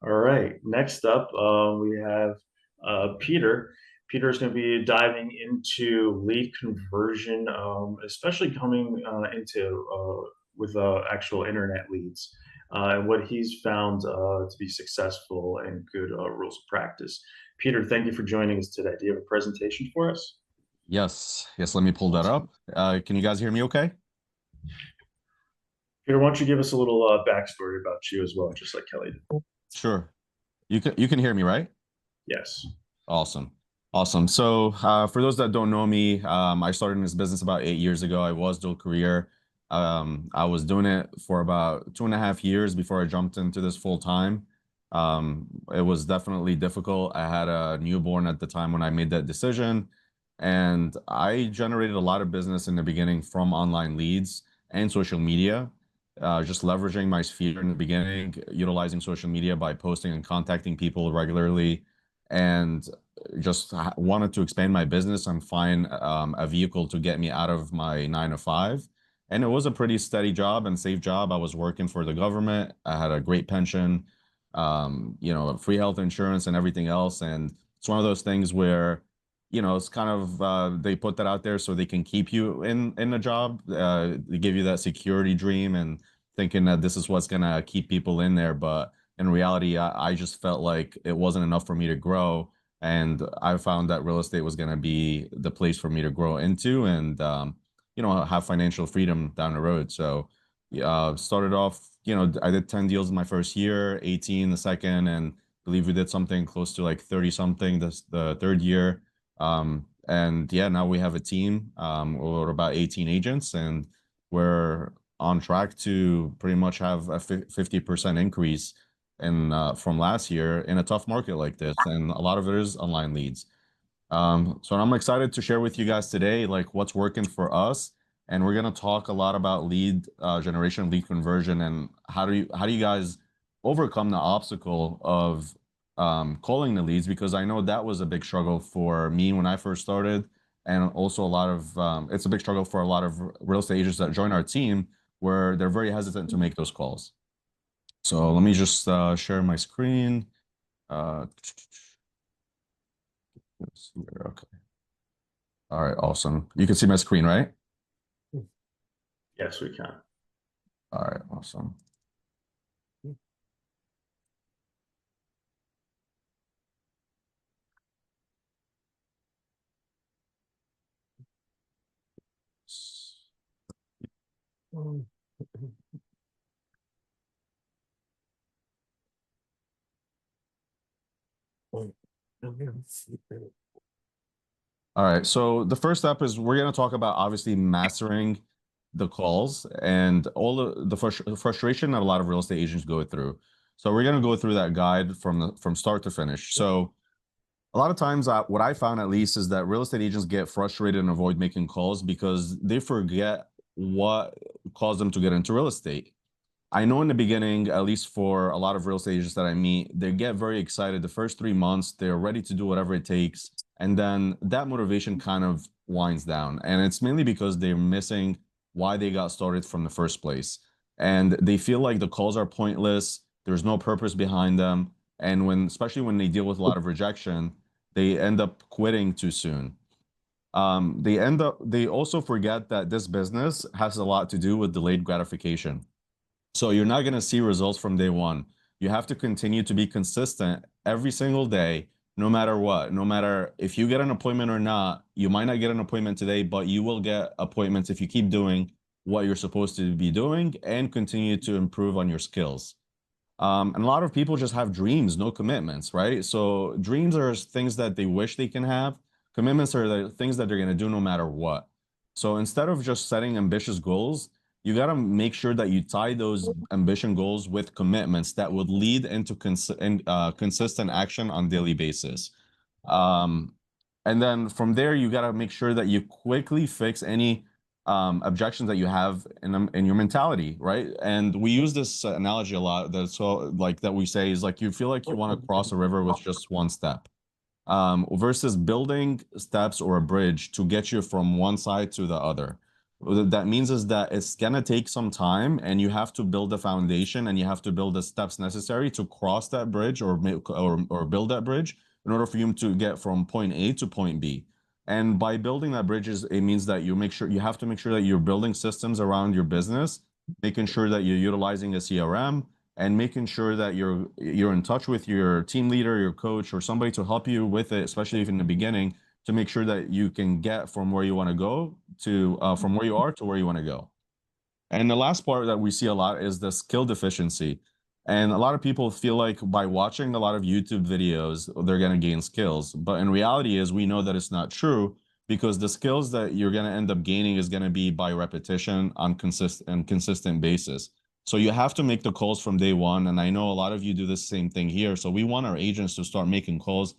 All right. Next up, we have Peter. Peter is going to be diving into lead conversion, especially coming into with actual internet leads, and what he's found to be successful and good rules of practice. Peter, thank you for joining us today. Do you have a presentation for us? Yes, let me pull that up. Can you guys hear me okay? Peter, why don't you give us a little backstory about you as well, just like Kelly did? Sure. You can hear me, right? Yes. Awesome. Awesome. So, for those that don't know me, I started in this business about 8 years ago. I was dual career. I was doing it for about 2.5 years before I jumped into this full time. It was definitely difficult. I had a newborn at the time when I made that decision, and I generated a lot of business in the beginning from online leads and social media. Just leveraging my sphere in the beginning, utilizing social media by posting and contacting people regularly, and just wanted to expand my business and find a vehicle to get me out of my 9 to 5. And it was a pretty steady job and safe job. I was working for the government. I had a great pension, free health insurance and everything else. And it's one of those things where, it's kind of they put that out there so they can keep you in a job. They give you that security dream and thinking that this is what's gonna keep people in there. But in reality, I just felt like it wasn't enough for me to grow, and I found that real estate was going to be the place for me to grow into and have financial freedom down the road. So started off, I did 10 deals in my first year, 18 the second, and I believe we did something close to like 30 something the third year. And yeah, now we have a team. We're about 18 agents, and we're on track to pretty much have a 50% increase in from last year in a tough market like this, and a lot of it is online leads. So I'm excited to share with you guys today, like what's working for us, and we're gonna talk a lot about lead generation, lead conversion, and how do you guys overcome the obstacle of calling the leads, because I know that was a big struggle for me when I first started, and also a lot of it's a big struggle for a lot of real estate agents that join our team where they're very hesitant to make those calls. So let me just share my screen. Uh, let's see here. Okay. All right. Awesome. You can see my screen, right? Yes, we can. All right. Awesome. All right. So the first step is we're going to talk about obviously mastering the calls and all the frustration that a lot of real estate agents go through. So we're going to go through that guide from start to finish. So a lot of times, what I found at least is that real estate agents get frustrated and avoid making calls because they forget what caused them to get into real estate. I know in the beginning, at least for a lot of real estate agents that I meet, they get very excited. The first 3 months, they're ready to do whatever it takes. And then that motivation kind of winds down. And it's mainly because they're missing why they got started from the first place. And they feel like the calls are pointless. There's no purpose behind them. And especially when they deal with a lot of rejection, they end up quitting too soon. They also forget that this business has a lot to do with delayed gratification. So you're not going to see results from day one. You have to continue to be consistent every single day, no matter what. No matter if you get an appointment or not, you might not get an appointment today, but you will get appointments if you keep doing what you're supposed to be doing and continue to improve on your skills. And a lot of people just have dreams, no commitments, right? So dreams are things that they wish they can have. Commitments are the things that they're going to do no matter what. So instead of just setting ambitious goals, you got to make sure that you tie those ambition goals with commitments that would lead into consistent action on daily basis. Um, and then from there, you got to make sure that you quickly fix any objections that you have in your mentality, right? And we use this analogy a lot. That so like that we say is like you feel like you want to cross a river with just one step, versus building steps or a bridge to get you from one side to the other. What that means is that it's gonna take some time, and you have to build a foundation, and you have to build the steps necessary to cross that bridge, or build that bridge in order for you to get from point A to point B. And by building that bridge, it means that you have to make sure that you're building systems around your business, making sure that you're utilizing a CRM, and making sure that you're in touch with your team leader, your coach, or somebody to help you with it, especially if in the beginning, to make sure that you can get from where you want to go to from where you are to where you want to go. And the last part that we see a lot is the skill deficiency. And a lot of people feel like by watching a lot of YouTube videos, they're going to gain skills. But in reality is we know that it's not true, because the skills that you're going to end up gaining is going to be by repetition on consistent basis. So you have to make the calls from day one. And I know a lot of you do the same thing here. So we want our agents to start making calls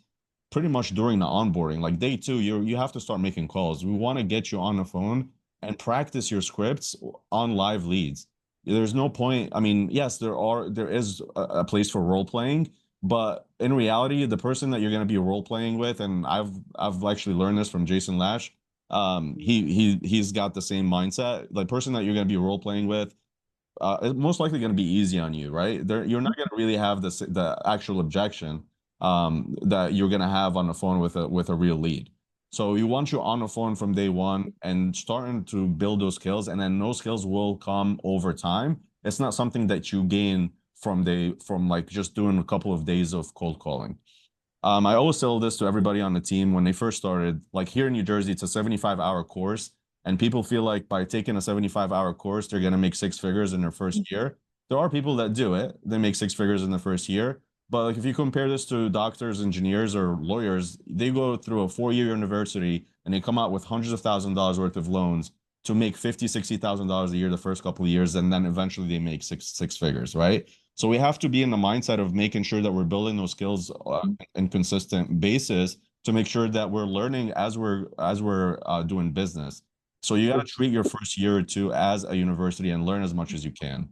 pretty much during the onboarding. Like day two, you have to start making calls. We want to get you on the phone and practice your scripts on live leads. There's no point. I mean, yes, there is a place for role playing, but in reality, the person that you're going to be role playing with, and I've actually learned this from Jason Lash. He's got the same mindset. The person that you're going to be role playing with, it's most likely going to be easy on you, right? You're not going to really have the actual objection that you're going to have on the phone with a real lead. So we want you on the phone from day one and starting to build those skills, and then those skills will come over time. It's not something that you gain from like just doing a couple of days of cold calling. I always tell this to everybody on the team when they first started. Like here in New Jersey, it's a 75-hour course, and people feel like by taking a 75-hour course, they're going to make six figures in their first year. There are people that do it; they make six figures in the first year. But like if you compare this to doctors, engineers, or lawyers, they go through a 4-year university and they come out with hundreds of thousands of dollars worth of loans to make $50,000-$60,000 a year the first couple of years, and then eventually they make six figures, right? So we have to be in the mindset of making sure that we're building those skills in consistent basis to make sure that we're learning as we're doing business. So you got to treat your first year or two as a university and learn as much as you can.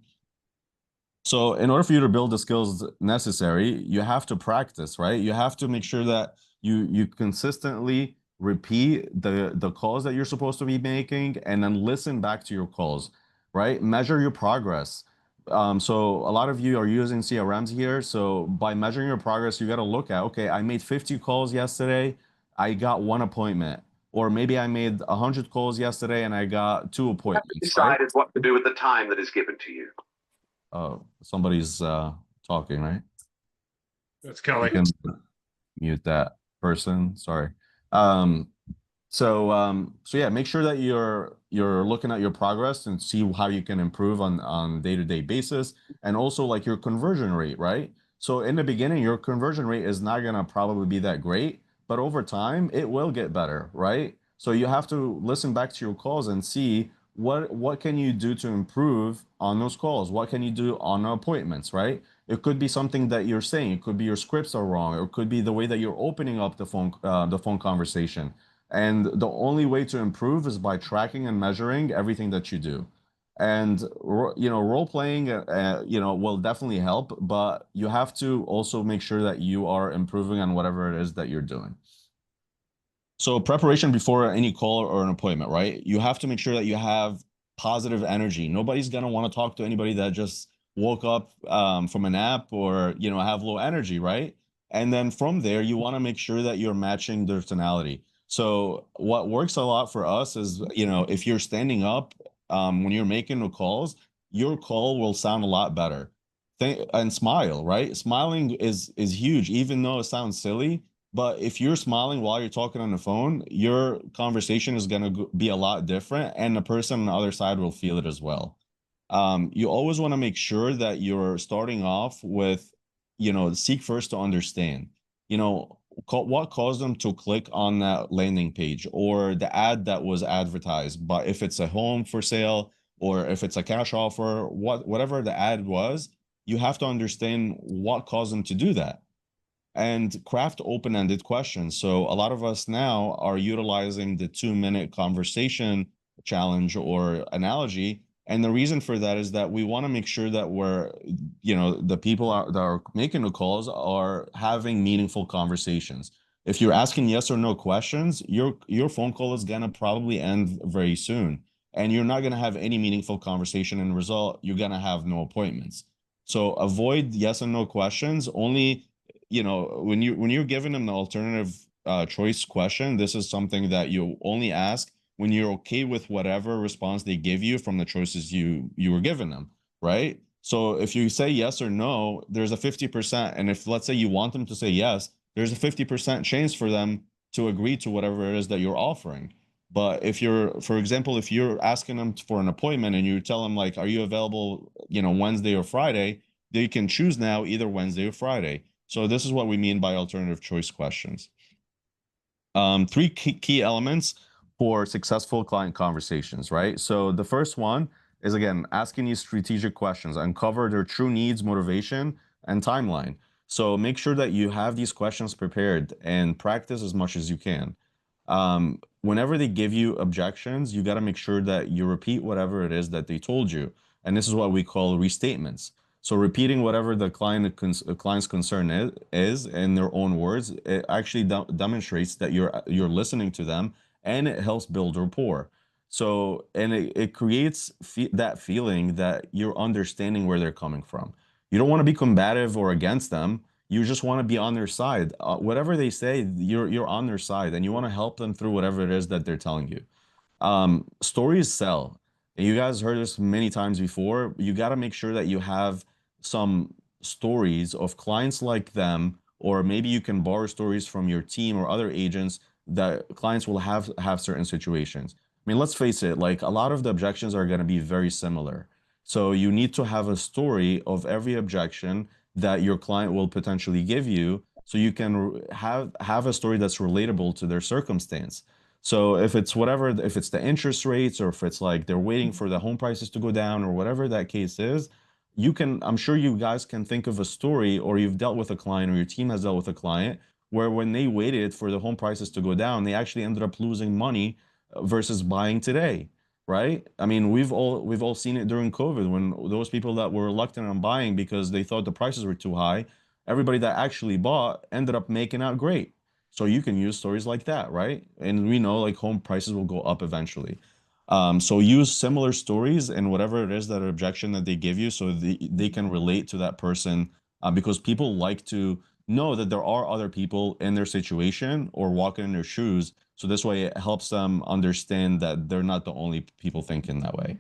So in order for you to build the skills necessary, you have to practice, right? You have to make sure that you consistently repeat the calls that you're supposed to be making, and then listen back to your calls, right? Measure your progress. So a lot of you are using CRMs here. So by measuring your progress, you got to look at, okay, I made 50 calls yesterday, I got one appointment. Or maybe I made 100 calls yesterday and I got two appointments, right? Decided what to do with the time that is given to you. Somebody's talking, right? That's You Kelly. can mute that person. Sorry. So yeah, make sure that you're looking at your progress and see how you can improve on day-to-day basis, and also like your conversion rate, right? So in the beginning, your conversion rate is not gonna probably be that great, but over time it will get better, right? So you have to listen back to your calls and see what can you do to improve on those calls? What can you do on appointments, right? It could be something that you're saying. It could be your scripts are wrong, or it could be the way that you're opening up the phone conversation. And the only way to improve is by tracking and measuring everything that you do. And role playing, will definitely help, but you have to also make sure that you are improving on whatever it is that you're doing. So preparation before any call or an appointment, right? You have to make sure that you have positive energy. Nobody's gonna want to talk to anybody that just woke up from a nap, or have low energy, right? And then from there, you want to make sure that you're matching their tonality. So what works a lot for us is, if you're standing up when you're making the calls, your call will sound a lot better. And smile, right? Smiling is huge, even though it sounds silly. But if you're smiling while you're talking on the phone, your conversation is going to be a lot different, and the person on the other side will feel it as well. You always want to make sure that you're starting off with, seek first to understand, what caused them to click on that landing page or the ad that was advertised. But if it's a home for sale, or if it's a cash offer, whatever the ad was, you have to understand what caused them to do that, and craft open-ended questions. So a lot of us now are utilizing the 2-minute conversation challenge or analogy. And the reason for that is that we want to make sure that the people that are making the calls are having meaningful conversations. If you're asking yes or no questions, your phone call is going to probably end very soon. and you're not going to have any meaningful conversation, and result, you're going to have no appointments. So avoid yes and no questions. Only, when you're giving them the alternative choice question, this is something that you only ask when you're okay with whatever response they give you from the choices you were giving them, right? So if you say yes or no, there's a 50%. And if, let's say, you want them to say yes, there's a 50% chance for them to agree to whatever it is that you're offering. But if you're, for example, if you're asking them for an appointment and you tell them, like, are you available, Wednesday or Friday, they can choose now either Wednesday or Friday. So this is what we mean by alternative choice questions. Three key elements for successful client conversations, right? So the first one is, again, asking you strategic questions, uncover their true needs, motivation, and timeline. So make sure that you have these questions prepared and practice as much as you can. Whenever they give you objections, you got to make sure that you repeat whatever it is that they told you. And this is what we call restatements. So repeating whatever the client's concern is in their own words, it actually demonstrates that you're listening to them, and it helps build rapport. So, and it creates that feeling that you're understanding where they're coming from. You don't want to be combative or against them. You just want to be on their side. Whatever they say, you're on their side, and you want to help them through whatever it is that they're telling you. Stories sell. And you guys heard this many times before. You got to make sure that you have some stories of clients like them, or maybe you can borrow stories from your team or other agents that clients will have certain situations. I mean, let's face it, like, a lot of the objections are going to be very similar. So you need to have a story of every objection that your client will potentially give you, so you can have a story that's relatable to their circumstance. So if it's whatever, if it's the interest rates, or if it's like they're waiting for the home prices to go down, or whatever that case is, I'm sure you guys can think of a story, or you've dealt with a client, or your team has dealt with a client where, when they waited for the home prices to go down, they actually ended up losing money versus buying today, right? I mean, we've all seen it during COVID, when those people that were reluctant on buying because they thought the prices were too high, everybody that actually bought ended up making out great. So you can use stories like that, right? And we know, like, home prices will go up eventually. So use similar stories and whatever it is, that objection that they give you, so they can relate to that person, because people like to know that there are other people in their situation or walking in their shoes. So this way it helps them understand that they're not the only people thinking that way.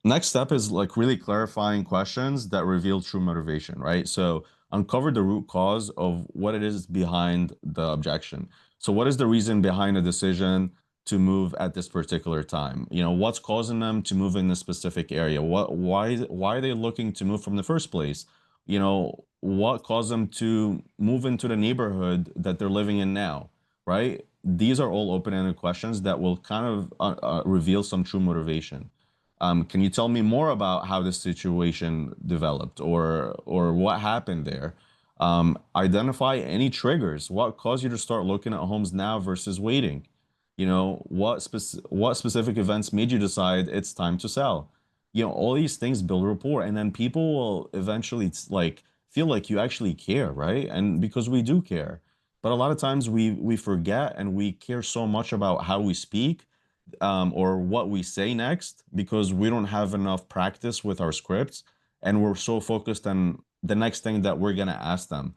Next step is, like, really clarifying questions that reveal true motivation, right? So uncover the root cause of what it is behind the objection. So what is the reason behind a decision to move at this particular time? What's causing them to move in a specific area? Why are they looking to move from the first place? What caused them to move into the neighborhood that they're living in now, right? These are all open-ended questions that will kind of reveal some true motivation. Can you tell me more about how this situation developed, or what happened there? Identify any triggers. What caused you to start looking at homes now versus waiting? What specific events made you decide it's time to sell? All these things build rapport, and then people will eventually, like, feel like you actually care, right? And because we do care. But a lot of times we forget, and we care so much about how we speak, or what we say next, because we don't have enough practice with our scripts, and we're so focused on the next thing that we're going to ask them,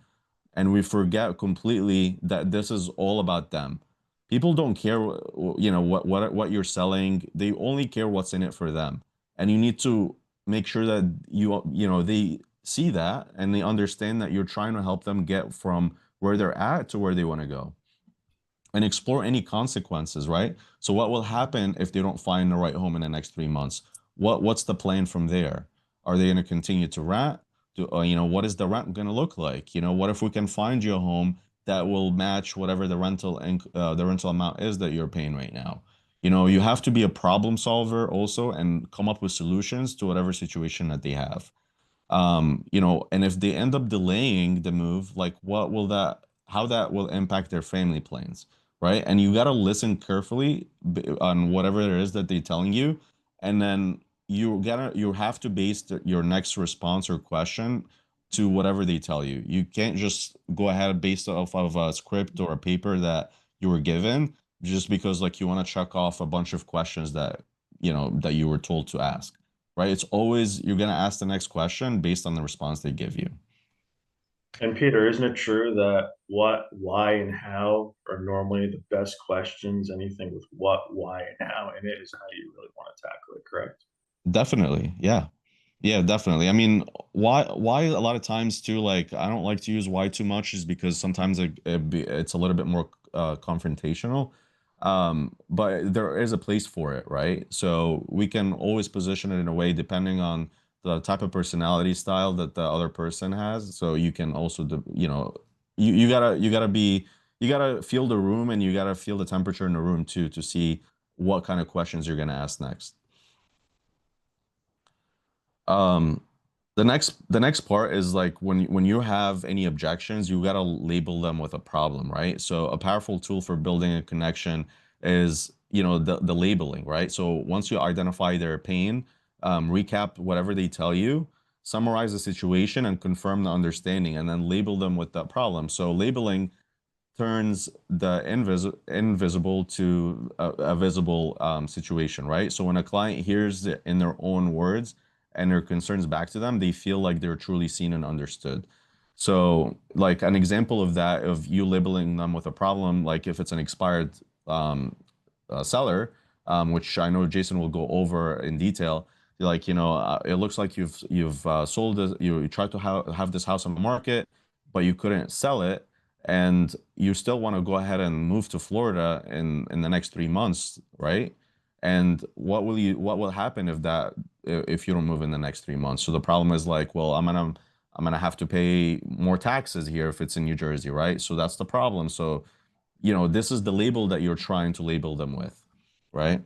and we forget completely that this is all about them. People don't care what you're selling. They only care what's in it for them, and you need to make sure that they see that, and they understand that you're trying to help them get from where they're at to where they want to go, and explore any consequences, right? So what will happen if they don't find the right home in the next 3 months? What's the plan from there? Are they going to continue to rent? What is the rent going to look like? What if we can find you a home that will match whatever the rental amount is that you're paying right now? You have to be a problem solver also, and come up with solutions to whatever situation that they have. And if they end up delaying the move, like, how that will impact their family plans, right? And you got to listen carefully on whatever it is that they're telling you, and then you have to base your next response or question to whatever they tell you. You can't just go ahead based off of a script or a paper that you were given. just because like you want to check off a bunch of questions that that you were told to ask, right? It's always you're gonna ask the next question based on the response they give you. And Peter, isn't it true that what, why, and how are normally the best questions? Anything with what, why, and how in it is how you really want to tackle it, correct? Definitely, yeah. Yeah, definitely. I mean, why a lot of times too, like I don't like to use why too much is because sometimes it's a little bit more confrontational. But there is a place for it, right? So we can always position it in a way depending on the type of personality style that the other person has. So you can also, you gotta feel the room and you gotta feel the temperature in the room too to see what kind of questions you're gonna ask next. Um, the next part is like when you have any objections, you gotta label them with a problem, right? So a powerful tool for building a connection is the labeling, right? So once you identify their pain, recap whatever they tell you, summarize the situation and confirm the understanding, and then label them with that problem. So labeling turns the invisible to a visible situation, right? So when a client hears it in their own words and their concerns back to them, they feel like they're truly seen and understood. So, like an example of that, of you labeling them with a problem, like if it's an expired um, seller, which I know Jason will go over in detail. Like, it looks like you've sold this, you tried to have this house on the market, but you couldn't sell it, and you still want to go ahead and move to Florida in the next 3 months, right? And what will happen if you don't move in the next 3 months? So the problem is like, well, I'm gonna have to pay more taxes here if it's in New Jersey, right? So that's the problem. So, this is the label that you're trying to label them with, right?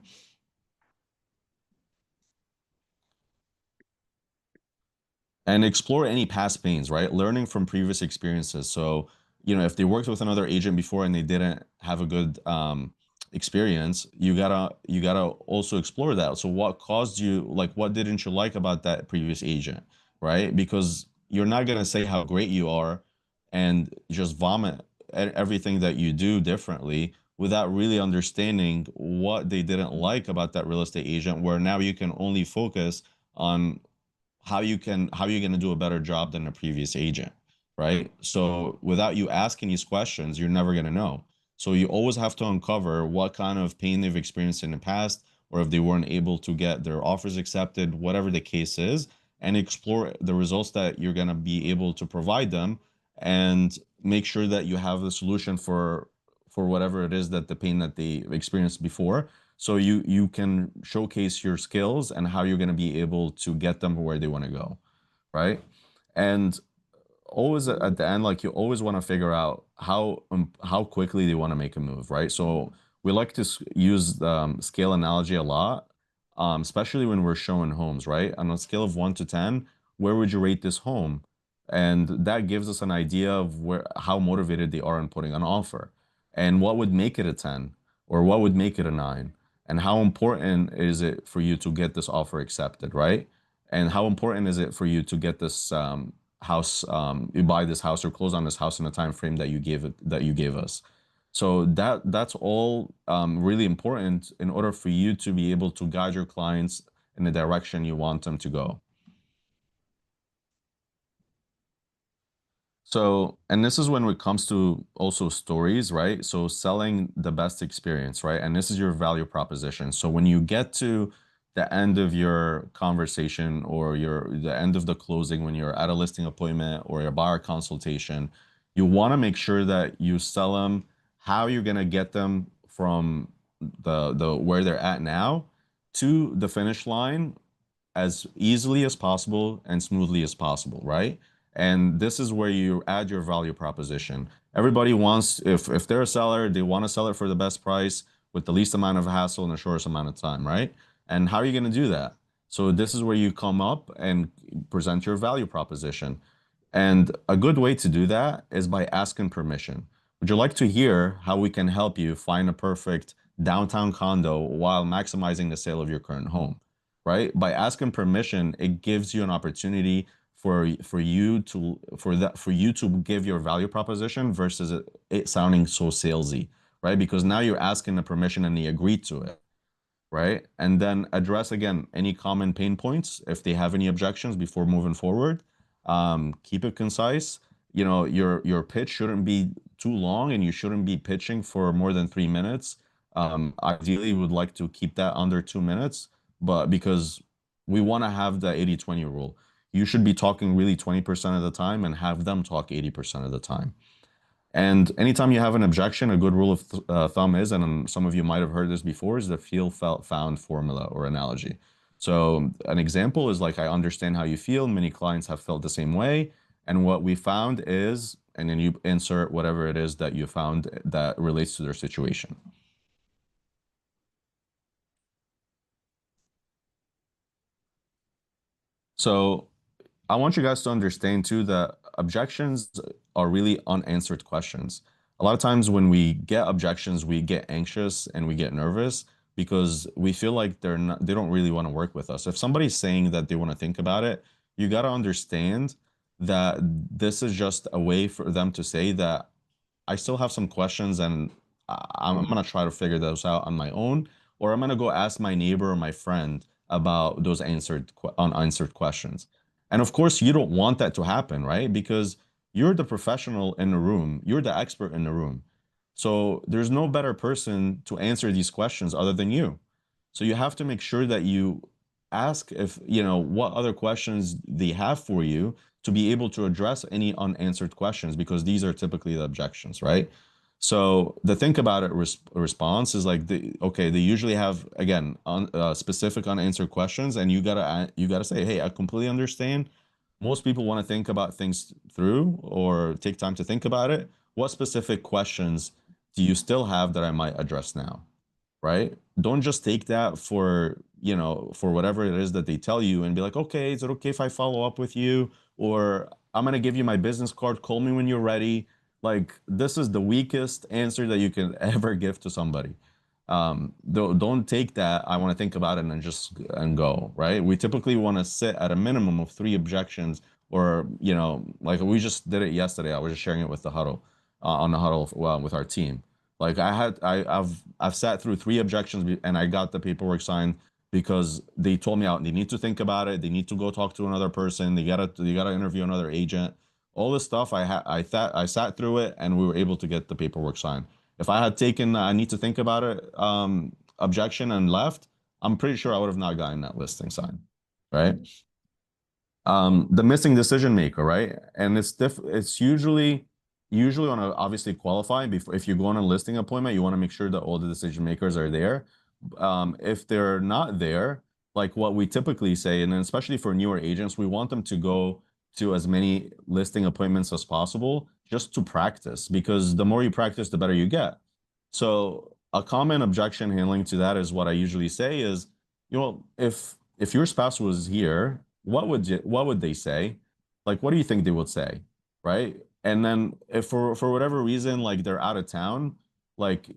And explore any past pains, right? Learning from previous experiences. So, if they worked with another agent before and they didn't have a good experience, you gotta also explore that. So what caused you, like what didn't you like about that previous agent, right? Because you're not gonna say how great you are and just vomit everything that you do differently without really understanding what they didn't like about that real estate agent, where now you can only focus on how you're going to do a better job than a previous agent, right? So without you asking these questions, you're never going to know. So you always have to uncover what kind of pain they've experienced in the past, or if they weren't able to get their offers accepted, whatever the case is, and explore the results that you're going to be able to provide them, and make sure that you have the solution for whatever it is that the pain that they experienced before, so you can showcase your skills and how you're going to be able to get them where they want to go, right? And always at the end, like you always want to figure out how quickly they want to make a move, right? So we like to use the scale analogy a lot, especially when we're showing homes, right? On a scale of 1 to 10, where would you rate this home? And that gives us an idea of how motivated they are in putting an offer, and what would make it a 10, or what would make it a 9, and how important is it for you to get this offer accepted, right? And how important is it for you to get this house, you buy this house or close on this house in the time frame that you gave us. So that's all really important in order for you to be able to guide your clients in the direction you want them to go. So, and this is when it comes to also stories, right? So selling the best experience, right? And this is your value proposition. So when you get to the end of your conversation, or the end of the closing, when you're at a listing appointment or a buyer consultation, you want to make sure that you sell them how you're going to get them from the where they're at now to the finish line as easily as possible and smoothly as possible, right? And this is where you add your value proposition. Everybody wants, if they're a seller, they want to sell it for the best price with the least amount of hassle in the shortest amount of time, right? And how are you going to do that? So this is where you come up and present your value proposition. And a good way to do that is by asking permission. Would you like to hear how we can help you find a perfect downtown condo while maximizing the sale of your current home? Right? By asking permission, it gives you an opportunity for you to give your value proposition versus it sounding so salesy, right? Because now you're asking the permission and they agreed to it, right? And then address again any common pain points if they have any objections before moving forward. Keep it concise. You know, your pitch shouldn't be too long, and you shouldn't be pitching for more than 3 minutes. Ideally, we would like to keep that under 2 minutes, but because we want to have the 80-20 rule, you should be talking really 20% of the time and have them talk 80% of the time. And anytime you have an objection, a good rule of thumb is, and some of you might have heard this before, is the feel, felt, found formula or analogy. So an example is like, I understand how you feel. Many clients have felt the same way. And what we found is, and then you insert whatever it is that you found that relates to their situation. So I want you guys to understand too that objections are really unanswered questions. A lot of times when we get objections, we get anxious and we get nervous because we feel like they don't really want to work with us. If somebody's saying that they want to think about it, you got to understand that this is just a way for them to say that I still have some questions and I'm gonna try to figure those out on my own, or I'm gonna go ask my neighbor or my friend about those unanswered questions. And of course, you don't want that to happen, right? Because you're the professional in the room, you're the expert in the room. So there's no better person to answer these questions other than you. So you have to make sure that you ask if, you know, what other questions they have for you to be able to address any unanswered questions, because these are typically the objections, right? So the think about it response is like, okay, they usually have, again, specific unanswered questions, and you gotta say, hey, I completely understand. Most people want to think about things through or take time to think about it. What specific questions do you still have that I might address now? Right? Don't just take that for, you know, for whatever it is that they tell you and be like, okay, is it okay if I follow up with you? Or I'm gonna give you my business card, call me when you're ready. Like, this is the weakest answer that you can ever give to somebody. Don't take that, I want to think about it and just and go, right? We typically want to sit at a minimum of 3 objections, or, you know, like we just did it yesterday. I was just sharing it with the huddle, on the huddle, well, with our team. Like I've sat through 3 objections and I got the paperwork signed because they told me out. They need to think about it. They need to go talk to another person. They gotta interview another agent. All this stuff I sat through it and we were able to get the paperwork signed. If I had taken I need to think about it objection and left, I'm pretty sure I would have not gotten that listing signed, right? The missing decision maker, right? And it's usually on a obviously qualify before. If you go on a listing appointment, you want to make sure that all the decision makers are there. If they're not there, like what we typically say, and then especially for newer agents, we want them to go to as many listing appointments as possible just to practice, because the more you practice, the better you get. So a common objection handling to that is what I usually say is, you know, if your spouse was here, what would they say? Like, what do you think they would say, right? And then if for whatever reason, like they're out of town, like,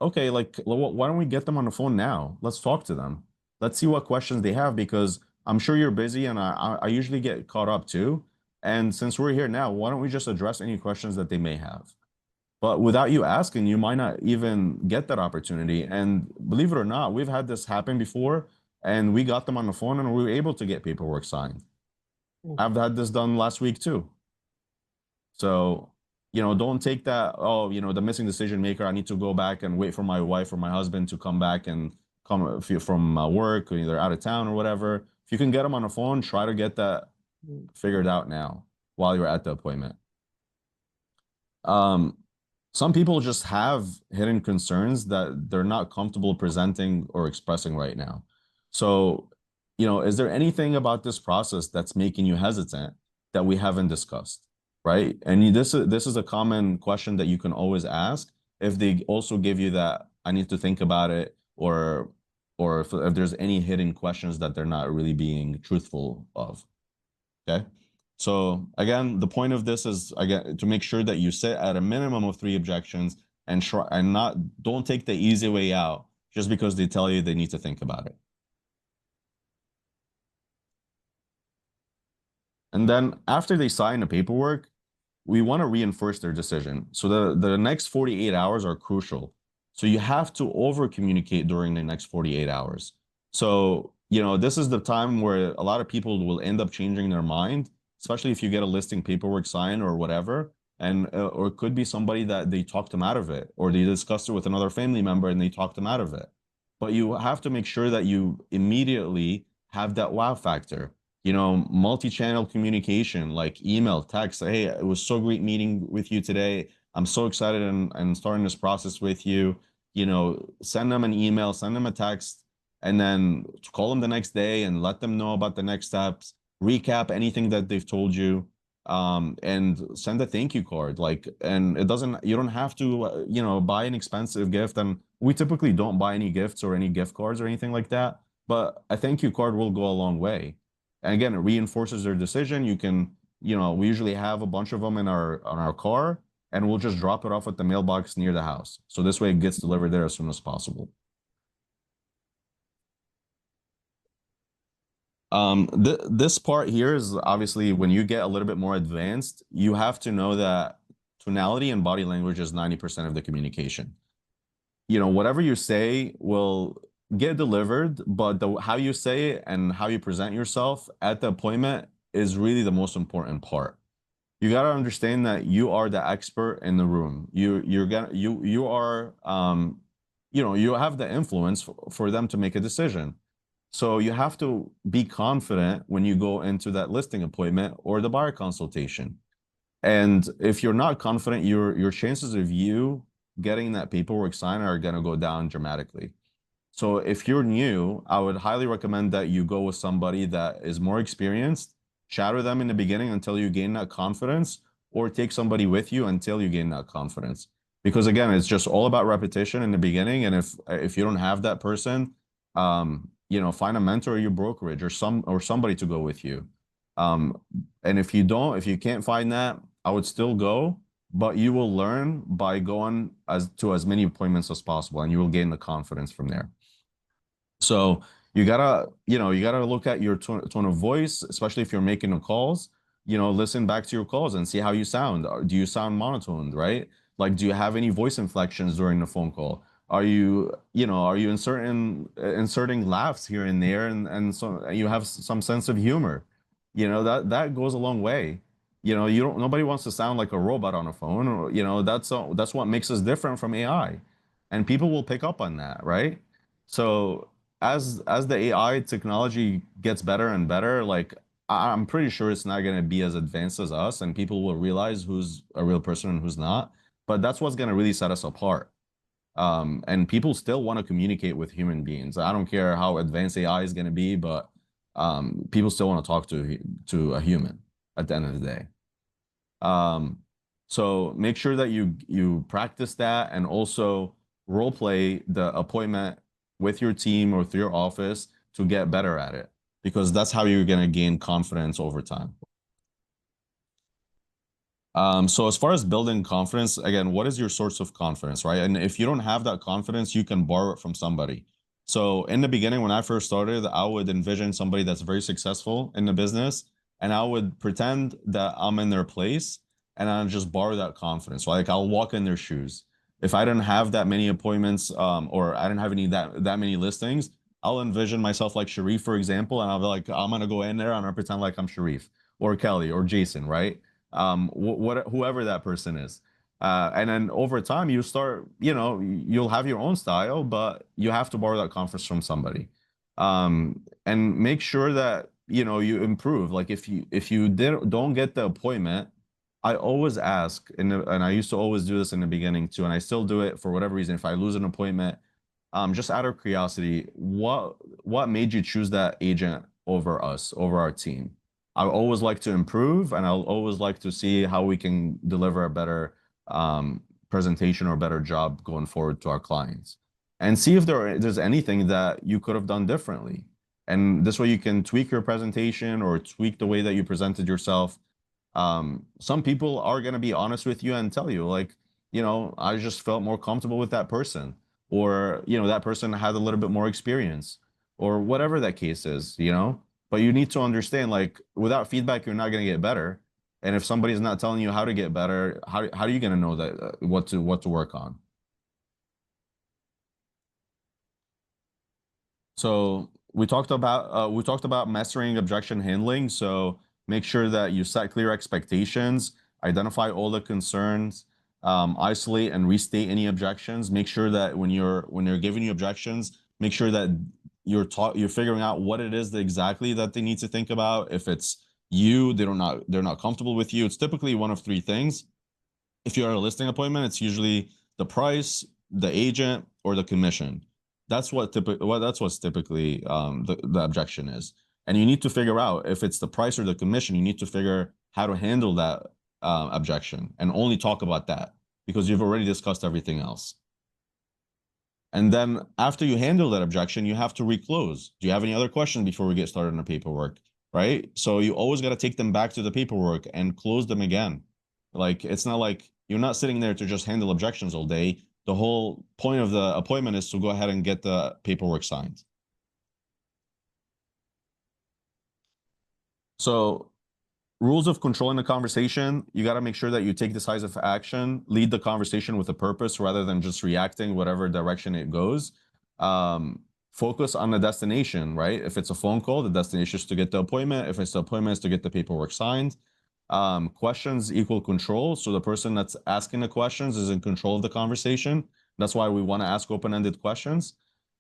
okay, like why don't we get them on the phone now? Let's talk to them. Let's see what questions they have, because I'm sure you're busy and I usually get caught up too. And since we're here now, why don't we just address any questions that they may have? But without you asking, you might not even get that opportunity. And believe it or not, we've had this happen before, and we got them on the phone and we were able to get paperwork signed. I've had this done last week too. So, you know, don't take that, oh, you know, the missing decision maker, I need to go back and wait for my wife or my husband to come back and come from work, or either out of town or whatever. If you can get them on the phone, try to get that figured out now while you're at the appointment. Some people just have hidden concerns that they're not comfortable presenting or expressing right now. So, you know, is there anything about this process that's making you hesitant that we haven't discussed, right? And this is a common question that you can always ask if they also give you that I need to think about it, or if there's any hidden questions that they're not really being truthful of. Okay. So again, the point of this is, again, to make sure that you sit at a minimum of 3 objections and try and don't take the easy way out just because they tell you they need to think about it. And then after they sign the paperwork, we want to reinforce their decision. So the next 48 hours are crucial. So you have to over communicate during the next 48 hours. So, this is the time where a lot of people will end up changing their mind, especially if you get a listing paperwork signed or whatever. And, or it could be somebody that they talked them out of it, or they discussed it with another family member and they talked them out of it. But you have to make sure that you immediately have that wow factor. Multi-channel communication, like email, text. Hey, it was so great meeting with you today. I'm so excited and starting this process with you. Send them an email, send them a text, and then call them the next day and let them know about the next steps, recap anything that they've told you, and send a thank you card. And you don't have to, buy an expensive gift. And we typically don't buy any gifts or any gift cards or anything like that, but a thank you card will go a long way. And again, it reinforces their decision. You can, we usually have a bunch of them on our car, and we'll just drop it off at the mailbox near the house. So this way it gets delivered there as soon as possible. This part here is obviously when you get a little bit more advanced, you have to know that tonality and body language is 90% of the communication. Whatever you say will get delivered, but how you say it and how you present yourself at the appointment is really the most important part. You got to understand that you are the expert in the room. You are you have the influence for them to make a decision. So you have to be confident when you go into that listing appointment or the buyer consultation. And if you're not confident, your chances of you getting that paperwork signed are going to go down dramatically. So if you're new, I would highly recommend that you go with somebody that is more experienced, shadow them in the beginning until you gain that confidence, or take somebody with you until you gain that confidence. Because again, it's just all about repetition in the beginning. And if you don't have that person, find a mentor or your brokerage or somebody to go with you. And if you can't find that, I would still go, but you will learn by going as many appointments as possible, and you will gain the confidence from there. So you gotta look at your tone of voice, especially if you're making the calls. Listen back to your calls and see how you sound. Do you sound monotoned, right? Like, do you have any voice inflections during the phone call? Are you inserting laughs here and there, and so you have some sense of humor? That goes a long way. Nobody wants to sound like a robot on a phone, or that's what makes us different from AI, and people will pick up on that, right? So as the AI technology gets better and better, like I'm pretty sure it's not going to be as advanced as us, and people will realize who's a real person and who's not. But that's what's going to really set us apart. And people still want to communicate with human beings. I don't care how advanced AI is going to be, but people still want to talk to a human at the end of the day. So make sure that you practice that, and also role play the appointment with your team or through your office to get better at it, because that's how you're going to gain confidence over time. So as far as building confidence, again, what is your source of confidence, right? And if you don't have that confidence, you can borrow it from somebody. So in the beginning, when I first started, I would envision somebody that's very successful in the business, and I would pretend that I'm in their place, and I'll just borrow that confidence. Like, I'll walk in their shoes. If I didn't have that many appointments, or I didn't have that many listings, I'll envision myself like Sharif, for example, and I'll be like, I'm gonna go in there and I'm gonna pretend like I'm Sharif or Kelly or Jason, right? Whoever that person is. And then over time, you start, you'll have your own style, but you have to borrow that confidence from somebody. And make sure that, you improve. Like, if you don't get the appointment, I always ask, and I used to always do this in the beginning too, and I still do it for whatever reason. If I lose an appointment, just out of curiosity, what made you choose that agent over us, over our team? I always like to improve, and I'll always like to see how we can deliver a better presentation or a better job going forward to our clients, and see if there's anything that you could have done differently. And this way you can tweak your presentation or tweak the way that you presented yourself. Some people are going to be honest with you and tell you, like, I just felt more comfortable with that person, or, that person had a little bit more experience, or whatever that case is, But you need to understand, like, without feedback, you're not going to get better. And if somebody's not telling you how to get better, how are you going to know that what to work on? So we talked about mastering objection handling. So make sure that you set clear expectations, identify all the concerns, isolate and restate any objections. Make sure that when they're giving you objections, make sure that you're figuring out what it is exactly that they need to think about. If it's you, they're not comfortable with you. It's typically one of three things. If you're at a listing appointment, it's usually the price, the agent, or the commission. That's what's typically the objection is. And you need to figure out if it's the price or the commission, you need to figure how to handle that objection and only talk about that because you've already discussed everything else. And then after you handle that objection, you have to reclose. Do you have any other questions before we get started on the paperwork? Right? So you always got to take them back to the paperwork and close them again. Like, it's not like you're not sitting there to just handle objections all day. The whole point of the appointment is to go ahead and get the paperwork signed. So rules of controlling the conversation, you got to make sure that you take decisive action, lead the conversation with a purpose rather than just reacting whatever direction it goes. Focus on the destination, right? If it's a phone call, the destination is to get the appointment. If it's the appointment, it's to get the paperwork signed. Questions equal control. So the person that's asking the questions is in control of the conversation. That's why we want to ask open-ended questions.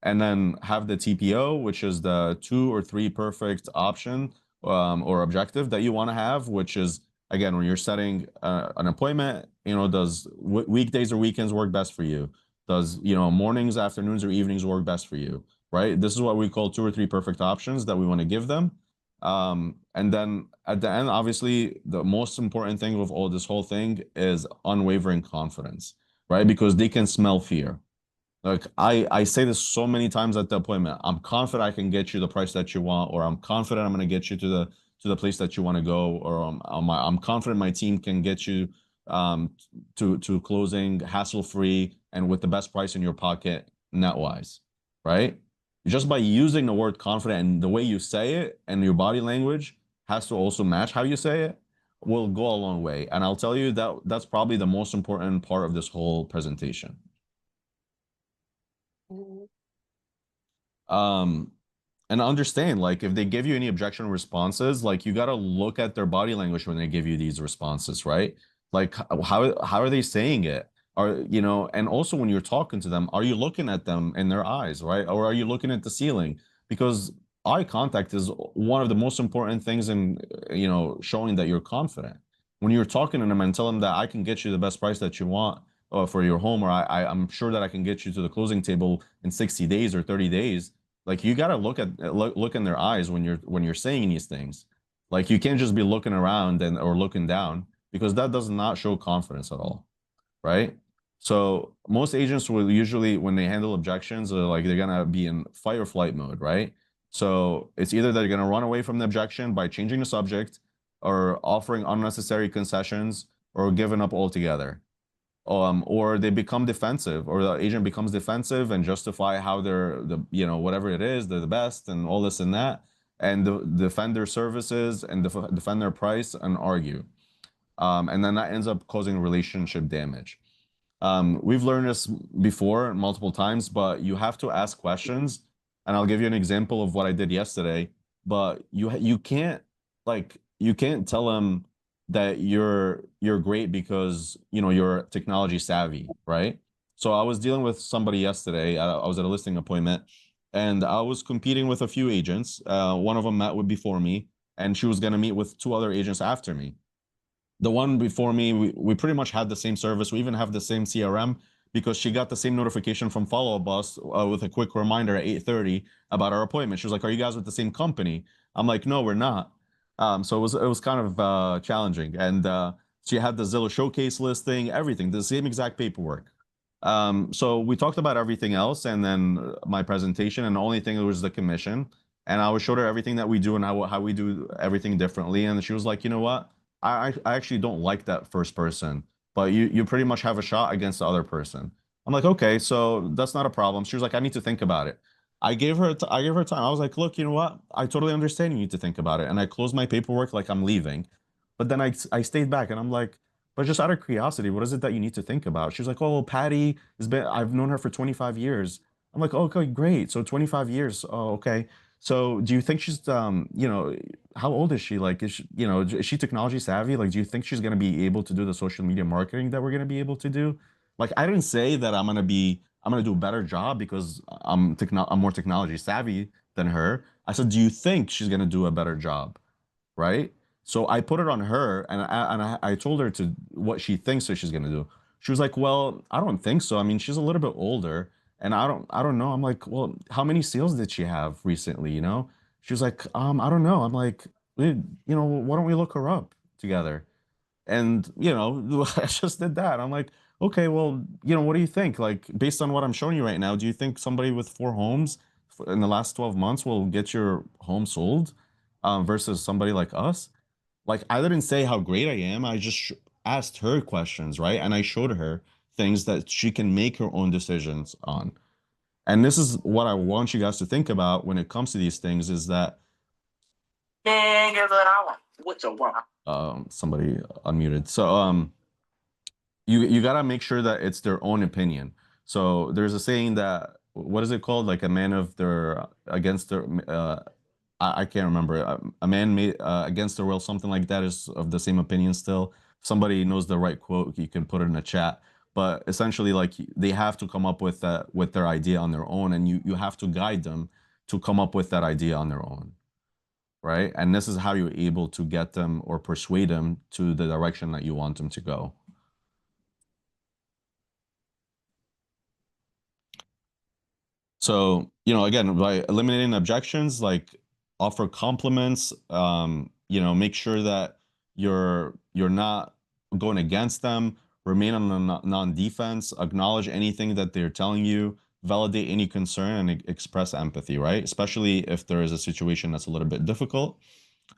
And then have the TPO, which is the 2 or 3 perfect option or objective that you want to have, which is, again, when you're setting an appointment, does weekdays or weekends work best for you? Does, mornings, afternoons, or evenings work best for you, right? This is what we call 2 or 3 perfect options that we want to give them. And then at the end, obviously, the most important thing of all this whole thing is unwavering confidence, right? Because they can smell fear. Like I say this so many times at the appointment. I'm confident I can get you the price that you want, or I'm confident I'm going to get you to the place that you want to go, or I'm confident my team can get you to closing hassle-free and with the best price in your pocket net-wise, right? Just by using the word confident and the way you say it and your body language has to also match how you say it will go a long way. And I'll tell you that that's probably the most important part of this whole presentation. And understand, like, if they give you any objection responses, like, you got to look at their body language when they give you these responses, right? Like, how are they saying it? And also when you're talking to them, are you looking at them in their eyes, right? Or are you looking at the ceiling? Because eye contact is one of the most important things in, showing that you're confident. When you're talking to them and tell them that I can get you the best price that you want for your home, or I'm sure that I can get you to the closing table in 60 days or 30 days. Like, you got to look in their eyes when you're saying these things. Like, you can't just be looking around or looking down, because that does not show confidence at all, right? So most agents will usually, when they handle objections, they're gonna be in fight or flight mode, right? So it's either they're gonna run away from the objection by changing the subject, or offering unnecessary concessions, or giving up altogether. Or they become defensive, or the agent becomes defensive and justify how they're whatever it is, they're the best and all this and that, and defend their services and defend their price and argue. And then that ends up causing relationship damage. We've learned this before multiple times, but you have to ask questions. And I'll give you an example of what I did yesterday. But you can't tell them that you're great because you're technology savvy, right? So I was dealing with somebody yesterday. I was at a listing appointment, and I was competing with a few agents. One of them met with before me, and she was going to meet with 2 other agents after me. The one before me, we pretty much had the same service. We even have the same CRM, because she got the same notification from Follow Up Boss with a quick reminder at 8:30 about our appointment. She was like, "Are you guys with the same company?" I'm like, "No, we're not." So it was kind of challenging. And she had the Zillow showcase listing, everything, the same exact paperwork. So we talked about everything else, and then my presentation, and the only thing was the commission. And I showed her everything that we do and how we do everything differently. And she was like, "You know what? I actually don't like that first person, but you pretty much have a shot against the other person." I'm like, "Okay, so that's not a problem." She was like, "I need to think about it." I gave her time. I was like, "Look, you know what? I totally understand you need to think about it." And I closed my paperwork like I'm leaving. But then I stayed back, and I'm like, "But just out of curiosity, what is it that you need to think about?" She was like, "Oh, Patty I've known her for 25 years. I'm like, okay, great. So 25 years. Oh, okay. So do you think she's, how old is she? Like, is she technology savvy? Like, do you think she's going to be able to do the social media marketing that we're going to be able to do? Like, I didn't say that I'm going to do a better job because I'm more technology savvy than her. I said, do you think she's going to do a better job? Right? So I put it on her, and I told her to what she thinks that she's gonna do. She was like, "Well, I don't think so. I mean, she's a little bit older, and I don't know." I'm like, "Well, how many sales did she have recently? You know?" She was like, I don't know." I'm like, why don't we look her up together?" And I just did that. I'm like, okay, well, what do you think? Like, based on what I'm showing you right now, do you think somebody with 4 homes in the last 12 months will get your home sold, versus somebody like us? Like, I didn't say how great I am. I just asked her questions, right? And I showed her things that she can make her own decisions on. And this is what I want you guys to think about when it comes to these things: is that somebody unmuted. So you gotta make sure that it's their own opinion. So there's a saying that, what is it called? Like, a man of their against their I can't remember. A man made against their will, something like that, is of the same opinion still. If somebody knows the right quote, you can put it in the chat. But essentially, like, they have to come up with that, with their idea on their own, and you have to guide them to come up with that idea on their own, right? And this is how you're able to get them or persuade them to the direction that you want them to go. So, again, by eliminating objections, like, offer compliments, make sure that you're not going against them, remain on the non-defense, acknowledge anything that they're telling you, validate any concern, and express empathy, right? Especially if there is a situation that's a little bit difficult.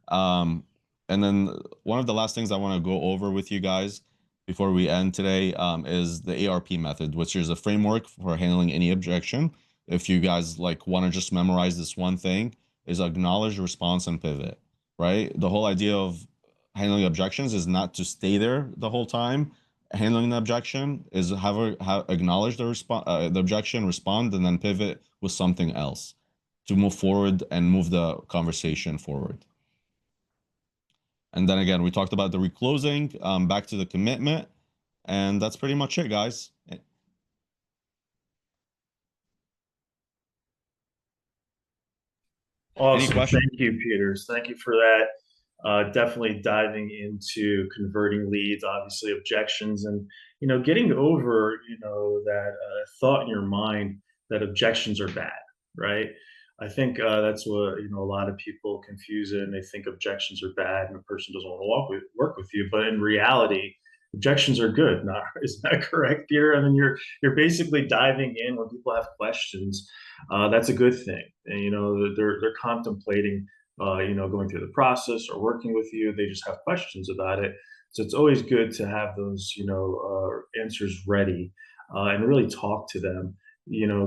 And then one of the last things I want to go over with you guys before we end today, is the ARP method, which is a framework for handling any objection. If you guys like want to just memorize this one thing, is acknowledge, response, and pivot, right? The whole idea of handling objections is not to stay there the whole time. Handling the objection is have acknowledge the objection, respond, and then pivot with something else to move forward and move the conversation forward. And then again, we talked about the reclosing, back to the commitment, and that's pretty much it, guys. Awesome. questions? Thank you, Peters. Thank you for that. Definitely diving into converting leads, obviously objections, and getting over that thought in your mind that objections are bad, right? I think that's what a lot of people confuse it, and they think objections are bad, and a person doesn't want to work with you. But in reality, objections are good. Not Is that correct, Peter? I mean, you're basically diving in when people have questions. That's a good thing, and they're contemplating going through the process or working with you. They just have questions about it. So it's always good to have those, answers ready, and really talk to them.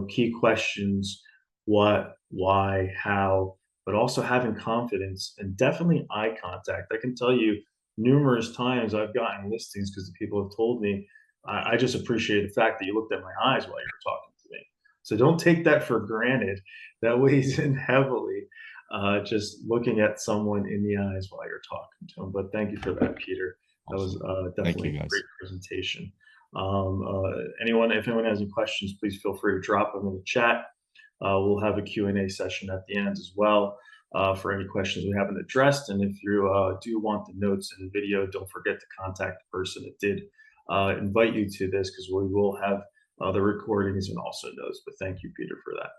Key questions: what, why, how, but also having confidence and definitely eye contact. I can tell you numerous times I've gotten listings because the people have told me, I just appreciate the fact that you looked at my eyes while you were talking to me. So don't take that for granted. That weighs in heavily, just looking at someone in the eyes while you're talking to them. But thank you for that, Peter. That was Awesome. Thank you, definitely a guys. great presentation. If anyone has any questions, please feel free to drop them in the chat. We'll have a Q&A session at the end as well, for any questions we haven't addressed. And if you do want the notes and the video, don't forget to contact the person that did invite you to this, because we will have the recordings and also notes. But thank you, Peter, for that.